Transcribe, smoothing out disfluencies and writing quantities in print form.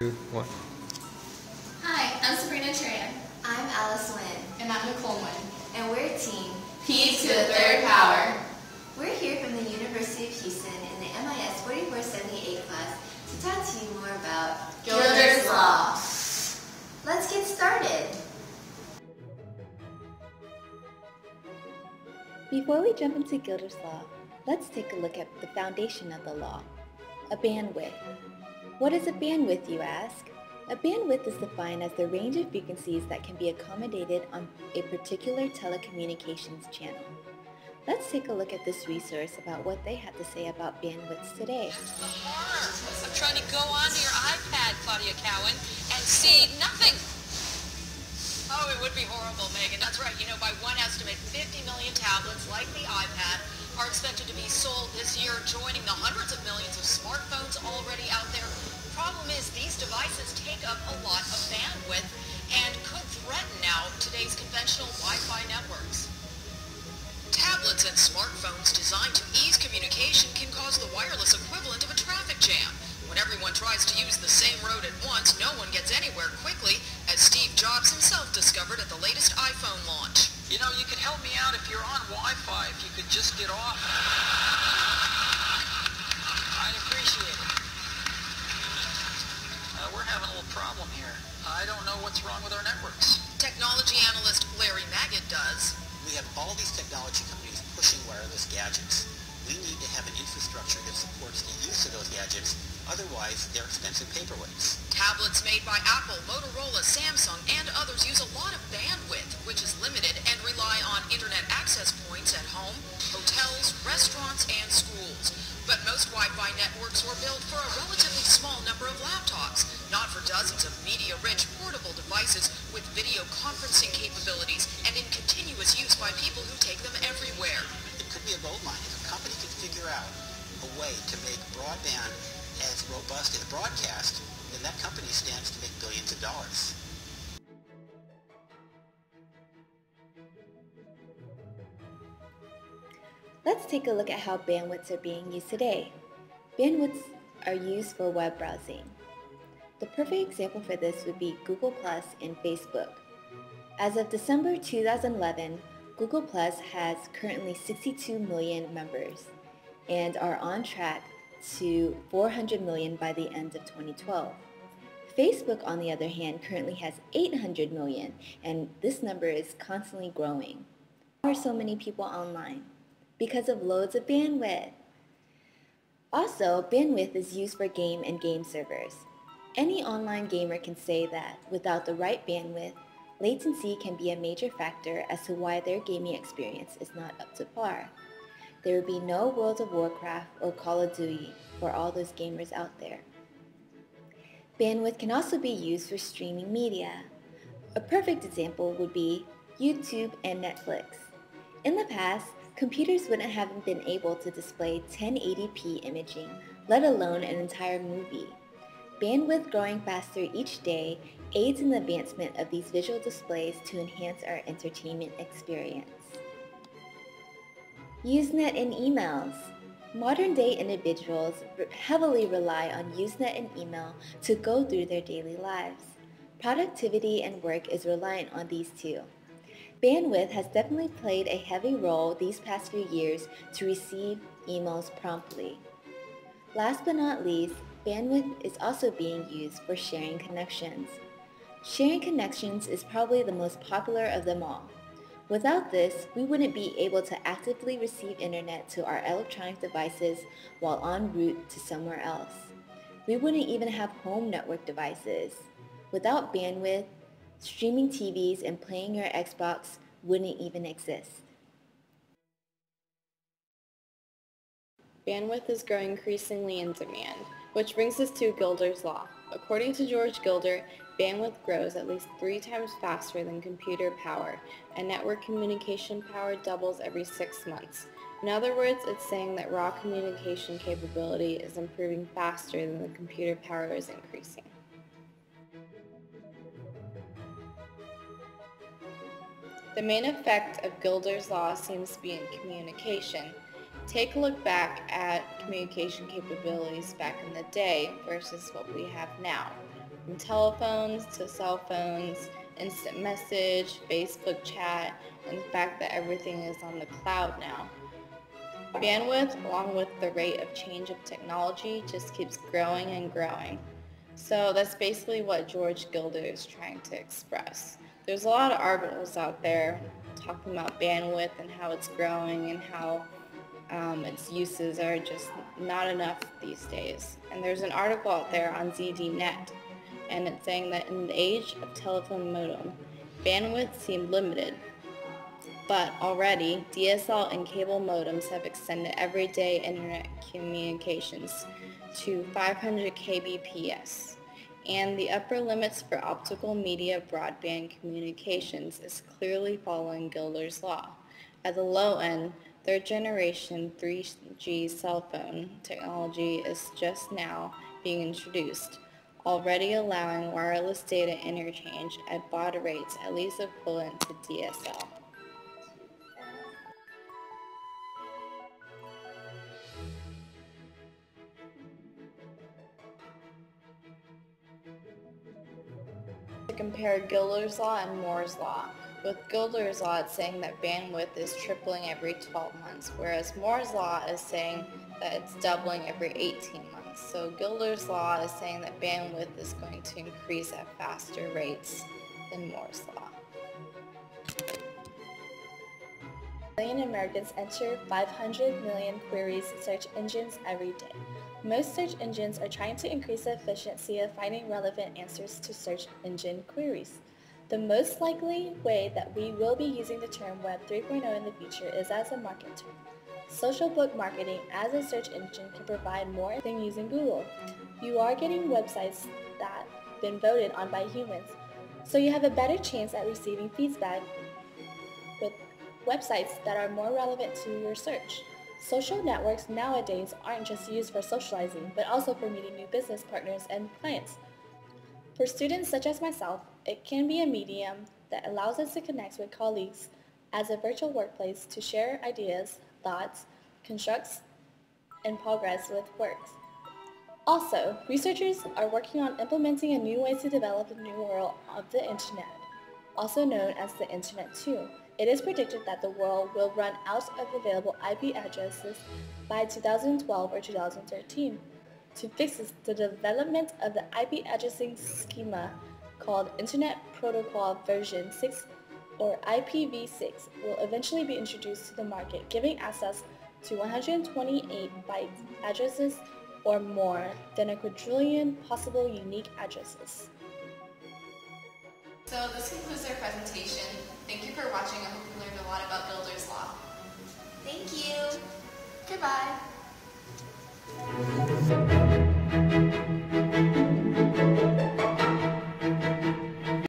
2, 1. Hi, I'm Sabrina Tran. I'm Alice Wynn. And I'm Nicole Wynn. And we're Team P to the third power. We're here from the University of Houston in the MIS 4478 class to talk to you more about GIlder's Law. Let's get started. Before we jump into GIlder's Law, let's take a look at the foundation of the law, a bandwidth. What is a bandwidth, you ask? A bandwidth is defined as the range of frequencies that can be accommodated on a particular telecommunications channel. Let's take a look at this resource about what they have to say about bandwidths today. It's the horror of trying to go onto your iPad, Claudia Cowan, and see nothing. Oh, it would be horrible, Megan. That's right. You know, by one estimate, 50 million tablets like the iPad are expected to be sold this year, joining the hundreds of millions of smartphones already out there. Problem is, these devices take up a lot of bandwidth and could threaten now today's conventional Wi-Fi networks. Tablets and smartphones designed to ease communication can cause the wireless equivalent of a traffic jam. When everyone tries to use the same road at once, no one gets anywhere quickly, as Steve Jobs himself discovered at the latest iPhone launch. You know, you could help me out if you're on Wi-Fi, if you could just get off. I'd appreciate it. We're having a little problem here. I don't know what's wrong with our networks. Technology analyst Larry Magid does. We have all these technology companies pushing wireless gadgets. We need to have an infrastructure that supports the use of those gadgets. Otherwise, they're expensive paperweights. Tablets made by Apple, Motorola, Samsung, and others use a lot of bandwidth, which is limited, and rely on internet access points at home, hotels, restaurants, and schools. But most Wi-Fi networks were built for a relatively small number of laptops, not for dozens of media-rich portable devices with video conferencing capabilities and in continuous use by people who take them everywhere. It could be a gold mine. If a company can figure out a way to make broadband as robust as broadcast, then that company stands to make billions of dollars. Let's take a look at how bandwidths are being used today. Bandwidths are used for web browsing. The perfect example for this would be Google Plus and Facebook. As of December 2011, Google Plus has currently 62 million members and are on track to 400 million by the end of 2012. Facebook, on the other hand, currently has 800 million, and this number is constantly growing. Why are so many people online? Because of loads of bandwidth. Also, bandwidth is used for game and game servers. Any online gamer can say that without the right bandwidth, latency can be a major factor as to why their gaming experience is not up to par. There would be no World of Warcraft or Call of Duty for all those gamers out there. Bandwidth can also be used for streaming media. A perfect example would be YouTube and Netflix. In the past, computers wouldn't have been able to display 1080p imaging, let alone an entire movie. Bandwidth growing faster each day aids in the advancement of these visual displays to enhance our entertainment experience. Usenet and emails. Modern-day individuals heavily rely on Usenet and email to go through their daily lives. Productivity and work is reliant on these two. Bandwidth has definitely played a heavy role these past few years to receive emails promptly. Last but not least, bandwidth is also being used for sharing connections. Sharing connections is probably the most popular of them all. Without this, we wouldn't be able to actively receive internet to our electronic devices while en route to somewhere else. We wouldn't even have home network devices. Without bandwidth, streaming TVs and playing your Xbox wouldn't even exist. Bandwidth is growing increasingly in demand, which brings us to GIlder's Law. According to George GIlder, bandwidth grows at least 3 times faster than computer power, and network communication power doubles every 6 months. In other words, it's saying that raw communication capability is improving faster than the computer power is increasing. The main effect of GIlder's Law seems to be in communication. Take a look back at communication capabilities back in the day versus what we have now. From telephones to cell phones, instant message, Facebook chat, and the fact that everything is on the cloud now. Bandwidth, along with the rate of change of technology, just keeps growing and growing. So that's basically what George GIlder is trying to express. There's a lot of articles out there talking about bandwidth and how it's growing and how its uses are just not enough these days. And there's an article out there on ZDNet, and it's saying that in the age of telephone modem, bandwidth seemed limited, but already DSL and cable modems have extended everyday internet communications to 500 kbps, and the upper limits for optical media broadband communications is clearly following GIlder's law. At the low end, third generation 3G cell phone technology is just now being introduced, already allowing wireless data interchange at baud rates at least equivalent to DSL. To compare GIlder's law and Moore's law. With GIlder's law, it's saying that bandwidth is tripling every 12 months, whereas Moore's law is saying that it's doubling every 18 months. So GIlder's law is saying that bandwidth is going to increase at faster rates than Moore's law. Million Americans enter 500 million queries search engines every day. Most search engines are trying to increase the efficiency of finding relevant answers to search engine queries. The most likely way that we will be using the term Web 3.0 in the future is as a market term. Social book marketing as a search engine can provide more than using Google. You are getting websites that have been voted on by humans, so you have a better chance at receiving feedback with websites that are more relevant to your search. Social networks nowadays aren't just used for socializing, but also for meeting new business partners and clients. For students such as myself, it can be a medium that allows us to connect with colleagues as a virtual workplace to share ideas, thoughts, constructs, and progress with works. Also, researchers are working on implementing a new way to develop the new world of the Internet, also known as the Internet 2. It is predicted that the world will run out of available IP addresses by 2012 or 2013. To fix this, the development of the IP addressing schema called Internet Protocol version 6 or IPv6 will eventually be introduced to the market, giving access to 128 byte addresses or more than a quadrillion possible unique addresses. So this concludes our presentation. Thank you for watching. I hope you learned a lot about GIlder's law. Thank you. Goodbye.